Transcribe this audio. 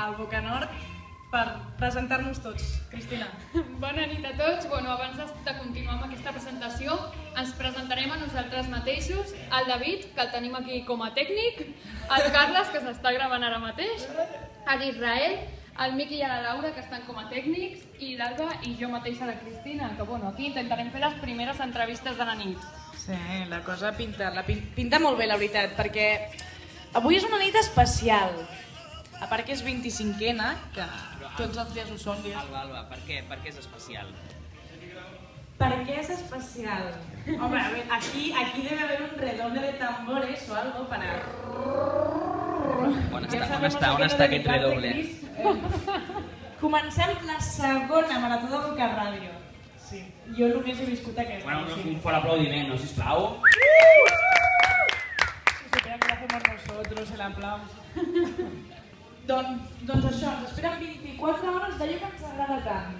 al Bocanord per presentar-nos tots. Cristina. Bona nit a tots. Abans de continuar amb aquesta presentació, ens presentarem a nosaltres mateixos, el David, que el tenim aquí com a tècnic, el Carles, que s'està gravant ara mateix, l'Israel, el Miqui i la Laura, que estan com a tècnics, i l'Alba i jo mateixa, la Cristina, que aquí intentarem fer les primeres entrevistes de la nit. Sí, la cosa pinta molt bé, la veritat, perquè avui és una nit especial. A part que és 25ena, que tots els dies ho són. Alba, per què és especial? Per què és especial? Home, a veure, aquí debe haver un redoble de tambores o algo para... On està aquest redoble? Comencem la segona marató de Boca Ràdio. Sí, jo només he viscut aquesta. Bueno, un fort aplaudiment, no, sisplau? Si supera que l'hacemos nosotros, el aplauso. Doncs això, ens esperen 24 hores d'allò que ens agrada tant.